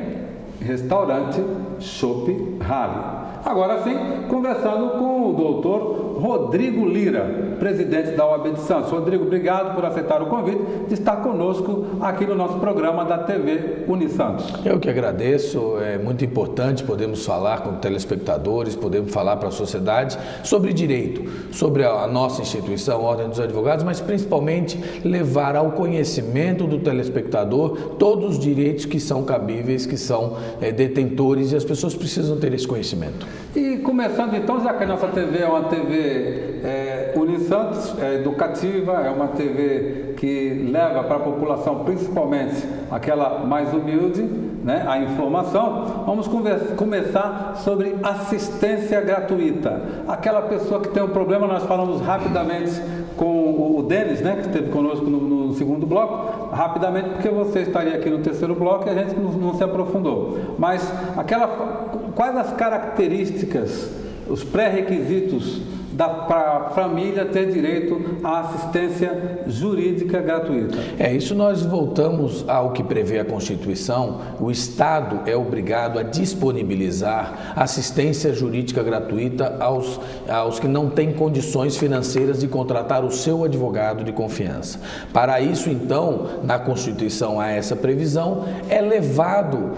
Restaurante Chopp Halle. Agora sim, conversando com o doutor Rodrigo Lira, presidente da OAB de Santos. Rodrigo, obrigado por aceitar o convite de estar conosco aqui no nosso programa da TV Unisantos. Eu que agradeço, é muito importante podermos falar com telespectadores, podermos falar para a sociedade sobre direito, sobre a nossa instituição, a Ordem dos Advogados, mas principalmente levar ao conhecimento do telespectador todos os direitos que são cabíveis, que são detentores, e as pessoas precisam ter esse conhecimento. E começando então, já que a nossa TV é uma TV Unisantos, é educativa, é uma TV que leva para a população, principalmente aquela mais humilde, né, a informação, vamos começar sobre assistência gratuita. Aquela pessoa que tem um problema, nós falamos rapidamente com o Denis, né, que esteve conosco no segundo bloco, rapidamente porque você estaria aqui no terceiro bloco e a gente não se aprofundou. Mas quais as características, os pré-requisitos para a família ter direito à assistência jurídica gratuita? Isso nós voltamos ao que prevê a Constituição. O Estado é obrigado a disponibilizar assistência jurídica gratuita aos que não têm condições financeiras de contratar o seu advogado de confiança. Para isso, então, na Constituição há essa previsão, é levado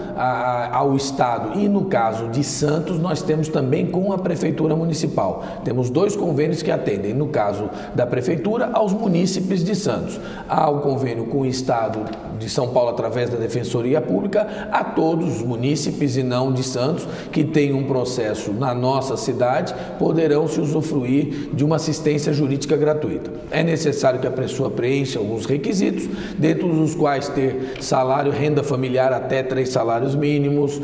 ao Estado, e no caso de Santos nós temos também com a Prefeitura Municipal. Temos 2 convênios que atendem, no caso da Prefeitura, aos munícipes de Santos. Há o convênio com o Estado de São Paulo através da Defensoria Pública a todos os munícipes e não de Santos que têm um processo na nossa cidade poderão se usufruir de uma assistência jurídica gratuita. É necessário que a pessoa preencha alguns requisitos, dentro dos quais ter salário, renda familiar até 3 salários mínimos.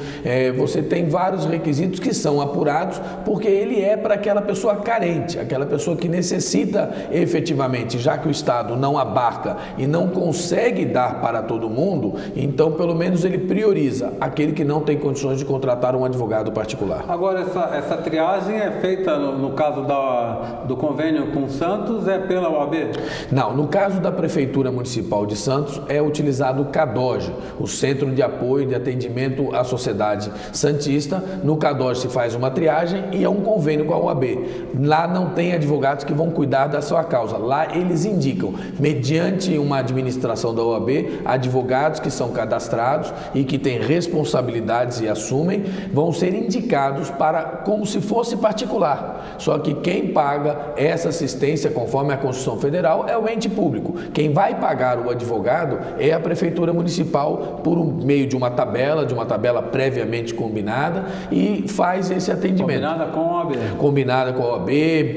Você tem vários requisitos que são apurados porque ele é para aquela pessoa carente, aquela pessoa que necessita efetivamente, já que o Estado não abarca e não consegue dar para todo mundo, então pelo menos ele prioriza aquele que não tem condições de contratar um advogado particular. Agora, essa triagem é feita no caso do convênio com Santos, é pela OAB? Não, no caso da Prefeitura Municipal de Santos é utilizado o CADOG, o Centro de Apoio de Atendimento à Sociedade Santista. No CADOG se faz uma triagem e é um convênio com a OAB. Lá não tem advogados que vão cuidar da sua causa. Lá eles indicam, mediante uma administração da OAB, advogados que são cadastrados e que têm responsabilidades e assumem, vão ser indicados para como se fosse particular. Só que quem paga essa assistência, conforme a Constituição Federal, é o ente público. Quem vai pagar o advogado é a Prefeitura Municipal por meio de uma tabela previamente combinada, e faz esse atendimento. Combinada com a OAB. Combinada com a OAB,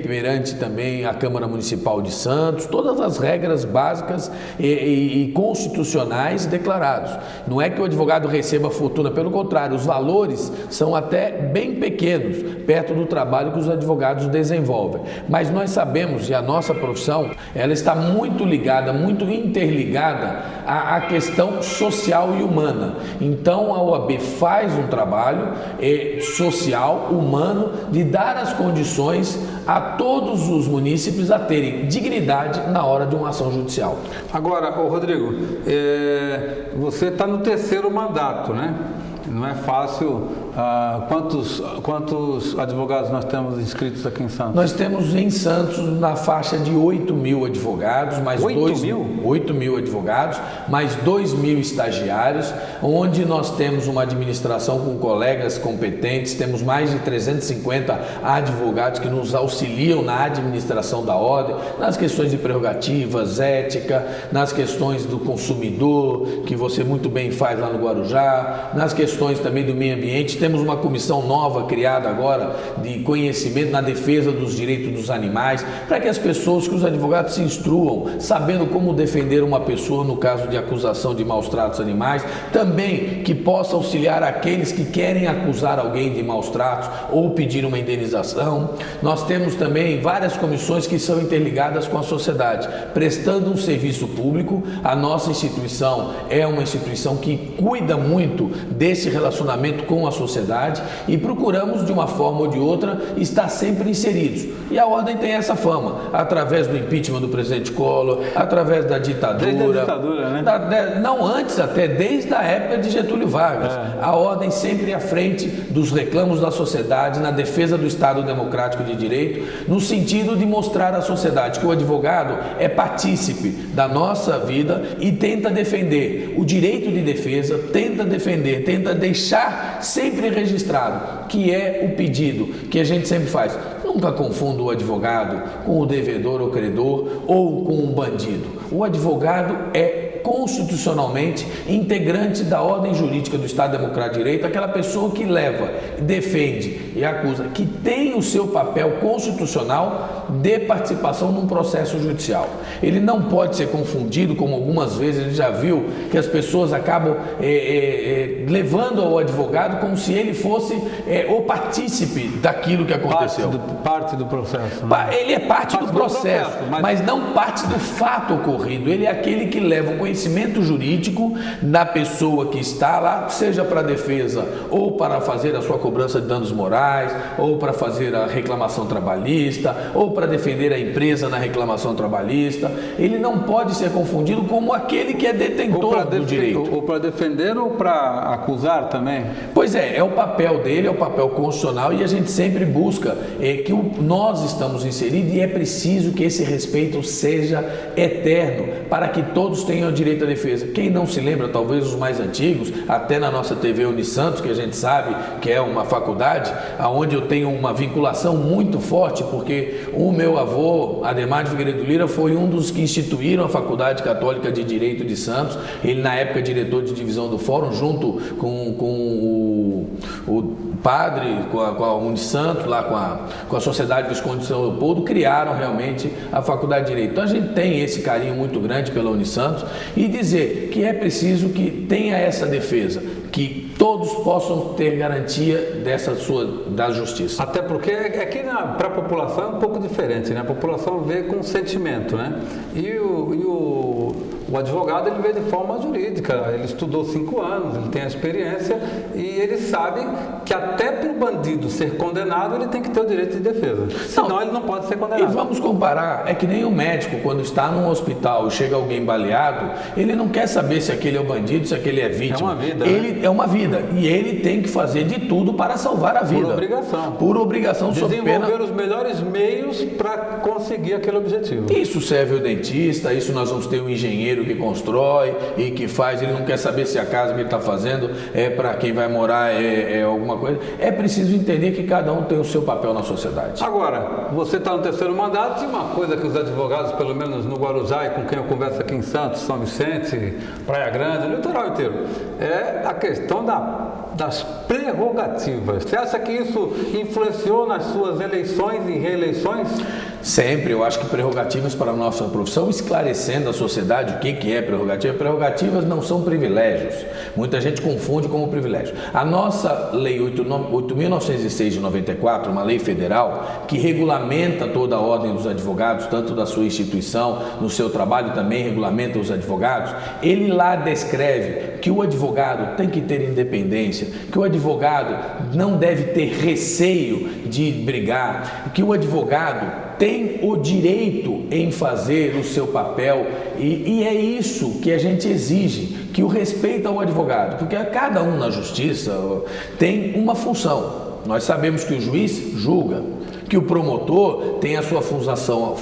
perante também a Câmara Municipal de Santos, todas as regras básicas e constitucionais declarados. Não é que o advogado receba fortuna, pelo contrário, os valores são até bem pequenos, perto do trabalho que os advogados desenvolvem. Mas nós sabemos, e a nossa profissão, ela está muito ligada, muito interligada à questão social e humana. Então a OAB faz um trabalho social, humano, de dar as condições a todos os munícipes a terem dignidade na hora de uma ação judicial. Agora, Rodrigo, você está no 3º mandato, né? Não é fácil. Quantos advogados nós temos inscritos aqui em Santos? Nós temos em Santos na faixa de 8.000 advogados, mais 8.000 advogados, mais 2.000 estagiários, onde nós temos uma administração com colegas competentes, temos mais de 350 advogados que nos auxiliam na administração da ordem, nas questões de prerrogativas, ética, nas questões do consumidor, que você muito bem faz lá no Guarujá, nas questões também do meio ambiente. Temos uma comissão nova criada agora de conhecimento na defesa dos direitos dos animais, para que as pessoas, que os advogados se instruam, sabendo como defender uma pessoa no caso de acusação de maus tratos animais, também que possa auxiliar aqueles que querem acusar alguém de maus tratos ou pedir uma indenização. Nós temos também várias comissões que são interligadas com a sociedade, prestando um serviço público. A nossa instituição é uma instituição que cuida muito desse relacionamento com a sociedade e procuramos, de uma forma ou de outra, estar sempre inseridos. E a ordem tem essa fama, através do impeachment do presidente Collor, através da ditadura. Desde a ditadura, né? Não antes, até desde a época de Getúlio Vargas. A ordem sempre à frente dos reclamos da sociedade, na defesa do Estado Democrático de Direito, no sentido de mostrar à sociedade que o advogado é partícipe da nossa vida e tenta defender o direito de defesa, tenta deixar sempre registrado, que é o pedido que a gente sempre faz. Nunca confunda o advogado com o devedor ou credor ou com um bandido. O advogado é constitucionalmente integrante da ordem jurídica do Estado Democrático de Direito, aquela pessoa que leva, defende e acusa, que tem o seu papel constitucional de participação num processo judicial. Ele não pode ser confundido, como algumas vezes a gente já viu, que as pessoas acabam levando ao advogado como se ele fosse o partícipe daquilo que aconteceu. Parte do processo. Né? Ele é parte do processo, mas não parte do fato ocorrido. Ele é aquele que leva o conhecimento conhecimento jurídico da pessoa que está lá, seja para a defesa ou para fazer a sua cobrança de danos morais, ou para fazer a reclamação trabalhista, ou para defender a empresa na reclamação trabalhista. Ele não pode ser confundido como aquele que é detentor do direito. Ou para defender ou para acusar também? Pois é o papel dele, é o papel constitucional, e a gente sempre busca que nós estamos inseridos, e é preciso que esse respeito seja eterno, para que todos tenham direito à defesa. Quem não se lembra, talvez os mais antigos, até na nossa TV Unisantos, que a gente sabe que é uma faculdade, onde eu tenho uma vinculação muito forte, porque o meu avô, Ademar de Figueiredo Lira, foi um dos que instituíram a Faculdade Católica de Direito de Santos. Ele, na época, diretor de divisão do Fórum, junto com o padre, com a Unisantos, lá com a Sociedade Visconde de São Leopoldo, criaram realmente a Faculdade de Direito. Então a gente tem esse carinho muito grande pela Unisantos, e dizer que é preciso que tenha essa defesa, que todos possam ter garantia da justiça. Até porque aqui para a população é um pouco diferente, né? A população vê com sentimento, né? E o advogado, ele vê de forma jurídica, ele estudou 5 anos, ele tem a experiência, e ele sabe que até para o bandido ser condenado, ele tem que ter o direito de defesa. Senão ele não pode ser condenado. E vamos comparar, é que nem o médico, quando está num hospital e chega alguém baleado, ele não quer saber se aquele é o bandido, se aquele é vítima. É uma vida. É uma vida, e ele tem que fazer de tudo para salvar a vida. Por obrigação. Por obrigação, sob pena. Desenvolver os melhores meios para conseguir aquele objetivo. Isso serve o dentista, isso nós vamos ter um engenheiro que constrói e que faz, ele não quer saber se a casa que ele está fazendo é para quem vai morar, é alguma coisa. É preciso entender que cada um tem o seu papel na sociedade. Agora, você está no 3º mandato, e uma coisa que os advogados, pelo menos no Guarujá, e com quem eu converso aqui em Santos, São Vicente, Praia Grande, no litoral inteiro, é a questão das prerrogativas. Você acha que isso influenciou nas suas eleições e reeleições? Sempre, eu acho que prerrogativas para a nossa profissão, esclarecendo à sociedade o que é prerrogativa. Prerrogativas não são privilégios. Muita gente confunde como privilégio. A nossa Lei 8.906 de 94, uma lei federal que regulamenta toda a ordem dos advogados, tanto da sua instituição, no seu trabalho também regulamenta os advogados. Ele lá descreve que o advogado tem que ter independência, que o advogado não deve ter receio de brigar, que o advogado tem o direito em fazer o seu papel, e é isso que a gente exige, que o respeito ao advogado, porque cada um na justiça tem uma função. Nós sabemos que o juiz julga, que o promotor tem a sua função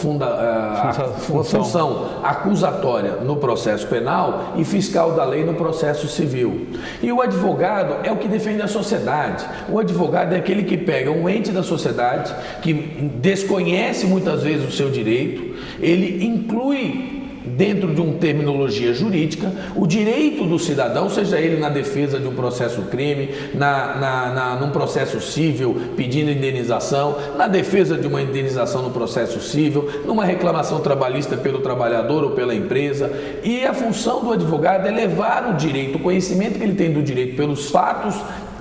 acusatória no processo penal e fiscal da lei no processo civil. E o advogado é o que defende a sociedade. O advogado é aquele que pega um ente da sociedade que desconhece muitas vezes o seu direito, ele inclui dentro de uma terminologia jurídica o direito do cidadão, seja ele na defesa de um processo crime, num processo civil pedindo indenização, na defesa de uma indenização no processo civil, numa reclamação trabalhista pelo trabalhador ou pela empresa. E a função do advogado é levar o direito, o conhecimento que ele tem do direito pelos fatos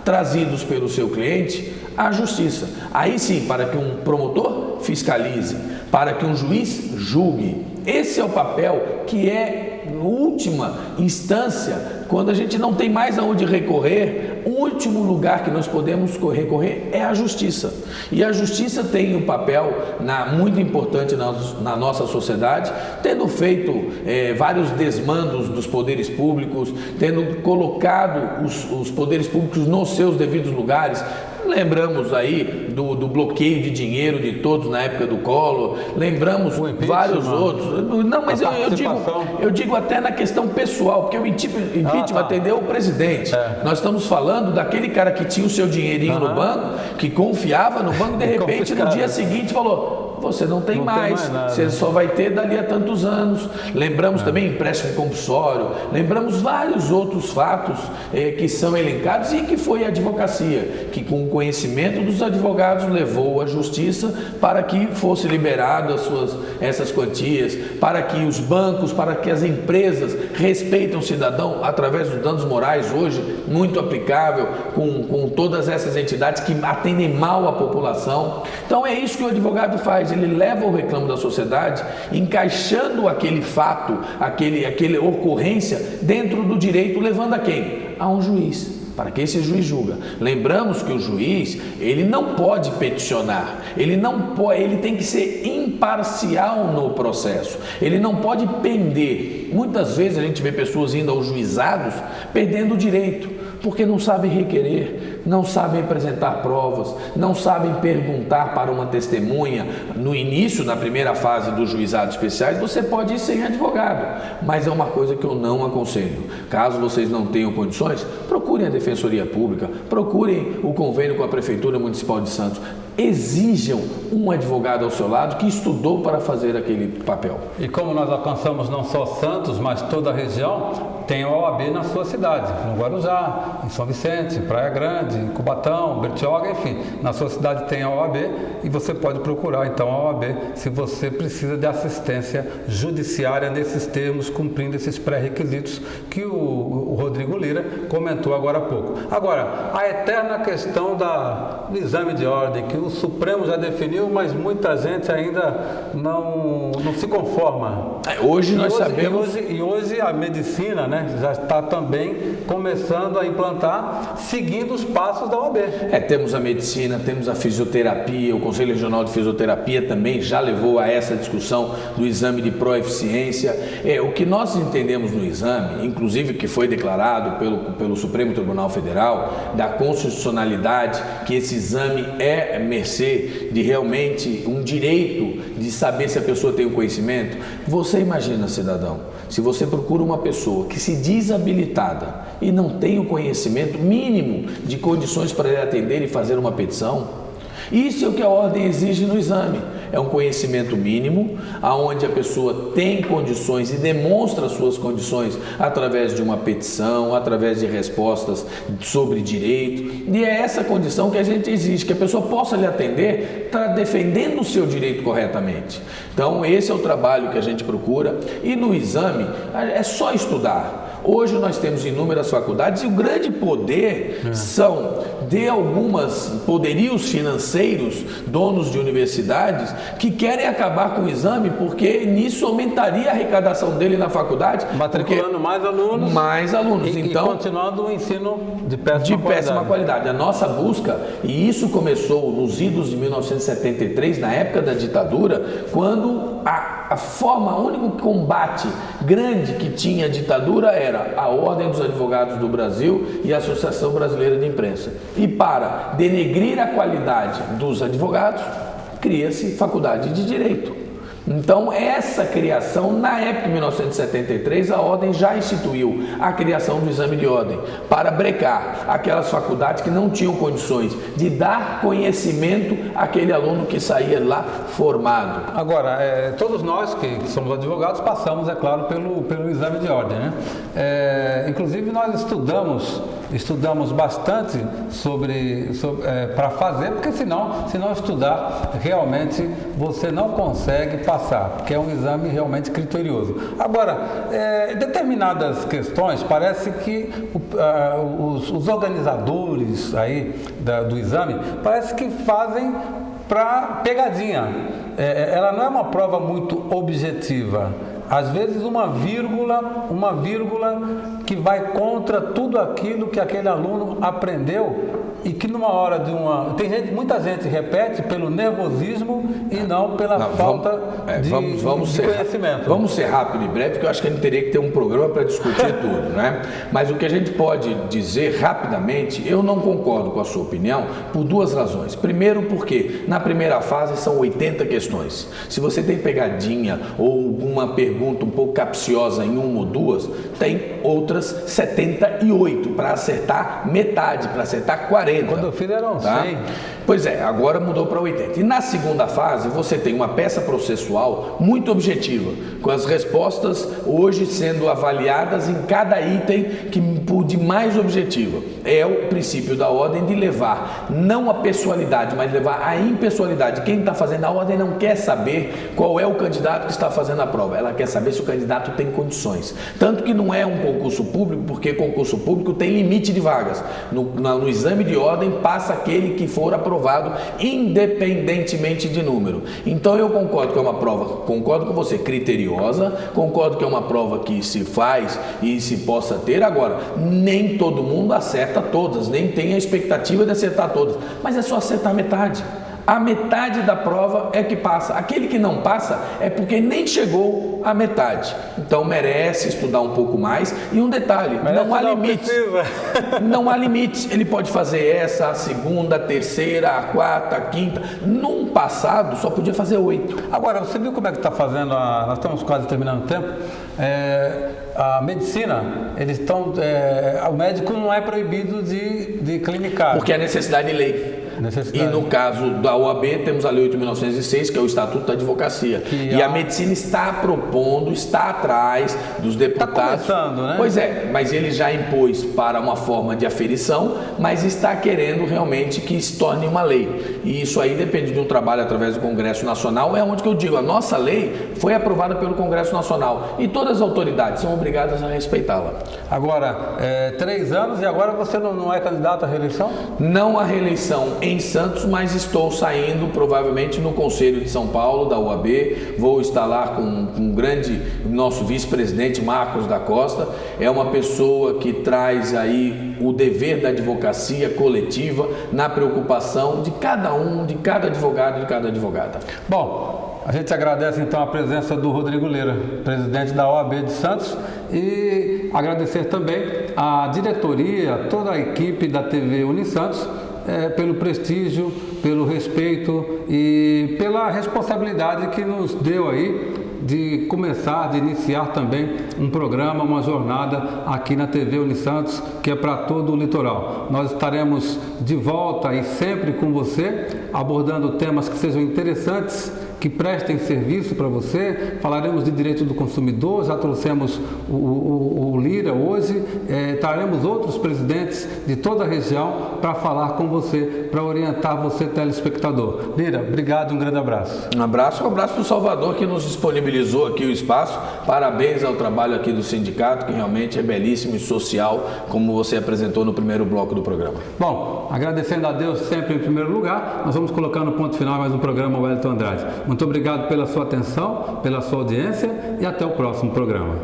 trazidos pelo seu cliente à justiça. Aí sim, para que um promotor fiscalize, para que um juiz julgue. Esse é o papel que é, em última instância, quando a gente não tem mais aonde recorrer, o último lugar que nós podemos recorrer é a justiça. E a justiça tem um papel muito importante na nossa sociedade, tendo feito vários desmandos dos poderes públicos, tendo colocado os poderes públicos nos seus devidos lugares. Lembramos aí do bloqueio de dinheiro de todos na época do Collor, lembramos vários outros. Não, mas eu digo até na questão pessoal, porque o impeachment atendeu o presidente. Nós estamos falando daquele cara que tinha o seu dinheirinho no banco, que confiava no banco, de repente no dia seguinte falou: você não tem mais, você só vai ter dali a tantos anos. Lembramos também empréstimo compulsório, lembramos vários outros fatos que são elencados, e que foi a advocacia, que com o conhecimento dos advogados levou à justiça para que fosse liberado essas quantias, para que os bancos, para que as empresas respeitem o cidadão através dos danos morais, hoje muito aplicável com todas essas entidades que atendem mal a população. Então é isso que o advogado faz. faz? Ele leva o reclamo da sociedade, encaixando aquele fato, aquela ocorrência dentro do direito, levando a quem? A um juiz. Para que esse juiz julga. Lembramos que o juiz, ele não pode peticionar, ele tem que ser imparcial no processo, ele não pode pender. Muitas vezes a gente vê pessoas indo aos juizados perdendo o direito, porque não sabem requerer, não sabem apresentar provas, não sabem perguntar para uma testemunha. No início, na primeira fase dos juizados especiais, você pode ir sem advogado, mas é uma coisa que eu não aconselho. Caso vocês não tenham condições, procurem a Defensoria Pública, procurem o convênio com a Prefeitura Municipal de Santos, exijam um advogado ao seu lado que estudou para fazer aquele papel. E como nós alcançamos não só Santos, mas toda a região, tem a OAB na sua cidade, no Guarujá, em São Vicente, Praia Grande, em Cubatão, Bertioga, enfim. Na sua cidade tem a OAB e você pode procurar então a OAB se você precisa de assistência judiciária nesses termos, cumprindo esses pré-requisitos que o Rodrigo Lira comentou agora há pouco. Agora, a eterna questão do exame de ordem, que o Supremo já definiu, mas muita gente ainda não se conforma. Hoje nós sabemos... E hoje a medicina, né, já está também começando a implantar, seguindo os passos da OAB. Temos a medicina, temos a fisioterapia, o Conselho Regional de Fisioterapia também já levou a essa discussão do exame de proeficiência. O que nós entendemos no exame, inclusive que foi declarado pelo Supremo Tribunal Federal, da constitucionalidade, que esse exame é mercê de realmente um direito de saber se a pessoa tem o conhecimento. Você imagina, cidadão, se você procura uma pessoa que se diz habilitada e não tem o conhecimento mínimo de condições para lhe atender e fazer uma petição, isso é o que a ordem exige no exame. É um conhecimento mínimo, aonde a pessoa tem condições e demonstra suas condições através de uma petição, através de respostas sobre direito. E é essa condição que a gente exige, que a pessoa possa lhe atender, defendendo o seu direito corretamente. Então, esse é o trabalho que a gente procura. E no exame, é só estudar. Hoje nós temos inúmeras faculdades e o grande poder são de algumas poderios financeiros, donos de universidades, que querem acabar com o exame, porque nisso aumentaria a arrecadação dele na faculdade. Matriculando mais alunos. Mais alunos. Então, e continuando o ensino de péssima qualidade. A nossa busca, e isso começou nos idos de 1973, na época da ditadura, quando a forma, o único combate grande que tinha a ditadura era a Ordem dos Advogados do Brasil e a Associação Brasileira de Imprensa. E para denegrir a qualidade dos advogados, cria-se faculdade de Direito. Então, essa criação, na época de 1973, a Ordem já instituiu a criação do exame de ordem para brecar aquelas faculdades que não tinham condições de dar conhecimento àquele aluno que saía lá formado. Agora, todos nós que somos advogados passamos, é claro, pelo exame de ordem, né? Inclusive, nós estudamos bastante para fazer, porque se não estudar, realmente você não consegue passar, porque é um exame realmente criterioso. Agora, determinadas questões, parece que os organizadores aí do exame, parece que fazem para pegadinha. Ela não é uma prova muito objetiva. Às vezes uma vírgula que vai contra tudo aquilo que aquele aluno aprendeu e que numa hora muita gente repete pelo nervosismo e não pela falta de conhecimento. Vamos ser rápido e breve, porque eu acho que a gente teria que ter um programa para discutir tudo, né? Mas o que a gente pode dizer rapidamente, eu não concordo com a sua opinião por duas razões. Primeiro, porque na primeira fase são 80 questões. Se você tem pegadinha ou alguma pergunta um pouco capciosa em uma ou duas, tem outras 78 para acertar metade, para acertar 40. Quando eu fiz eram 100. Pois é, agora mudou para 80. E na segunda fase você tem uma peça processual muito objetiva, com as respostas hoje sendo avaliadas em cada item de mais objetiva. É o princípio da ordem de levar não a pessoalidade, mas levar a impessoalidade. Quem está fazendo a ordem não quer saber qual é o candidato que está fazendo a prova, ela quer saber se o candidato tem condições. Tanto que não é um concurso público, porque concurso público tem limite de vagas. No exame de ordem passa aquele que for aprovado aprovado, independentemente de número. Então eu concordo que é uma prova, concordo com você, criteriosa, concordo que é uma prova que se faz e se possa ter. Agora, nem todo mundo acerta todas, nem tem a expectativa de acertar todas, mas é só acertar metade. A metade da prova é que passa. Aquele que não passa é porque nem chegou à metade. Então merece estudar um pouco mais. E um detalhe, não há limites. Não há limites. Ele pode fazer essa, a segunda, a terceira, a quarta, a quinta. Num passado só podia fazer 8. Agora, você viu como é que está fazendo, nós estamos quase terminando o tempo, a medicina, eles estão, o médico não é proibido de clinicar. Porque é necessidade de lei. E no caso da OAB temos a Lei 8.906, que é o Estatuto da Advocacia. E a medicina está propondo, está atrás dos deputados. Está começando, né? Pois é, mas ele já impôs para uma forma de aferição, mas está querendo realmente que se torne uma lei. E isso aí depende de um trabalho através do Congresso Nacional, é onde que eu digo, a nossa lei foi aprovada pelo Congresso Nacional e todas as autoridades são obrigadas a respeitá-la. Agora, 3 anos e agora você não é candidato à reeleição? Não à reeleição em Santos, mas estou saindo provavelmente no Conselho de São Paulo, da UAB, vou estar lá com um grande, nosso vice-presidente Marcos da Costa, é uma pessoa que traz aí o dever da advocacia coletiva na preocupação de cada um, de cada advogado e de cada advogada. Bom, a gente agradece então a presença do Rodrigo Leira, presidente da OAB de Santos, e agradecer também a diretoria, toda a equipe da TV Unisantos, pelo prestígio, pelo respeito e pela responsabilidade que nos deu aí de começar, de iniciar também um programa, uma jornada aqui na TV Unisantos, que é para todo o litoral. Nós estaremos de volta e sempre com você, abordando temas que sejam interessantes, que prestem serviço para você. Falaremos de direito do consumidor, já trouxemos o Lira hoje, traremos outros presidentes de toda a região para falar com você, para orientar você, telespectador. Lira, obrigado e um grande abraço. Um abraço para o Salvador, que nos disponibilizou aqui o espaço. Parabéns ao trabalho aqui do sindicato, que realmente é belíssimo e social, como você apresentou no primeiro bloco do programa. Bom, agradecendo a Deus sempre em primeiro lugar, nós vamos colocar no ponto final mais um programa Wellington Andrade. Muito obrigado pela sua atenção, pela sua audiência e até o próximo programa.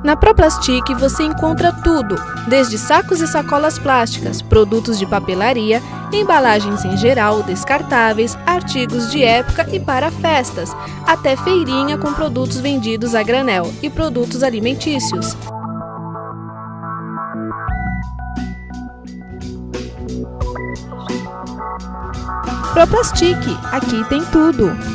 Na Proplastic você encontra tudo, desde sacos e sacolas plásticas, produtos de papelaria, embalagens em geral, descartáveis, artigos de época e para festas, até feirinha com produtos vendidos a granel e produtos alimentícios. Proplastic, aqui tem tudo!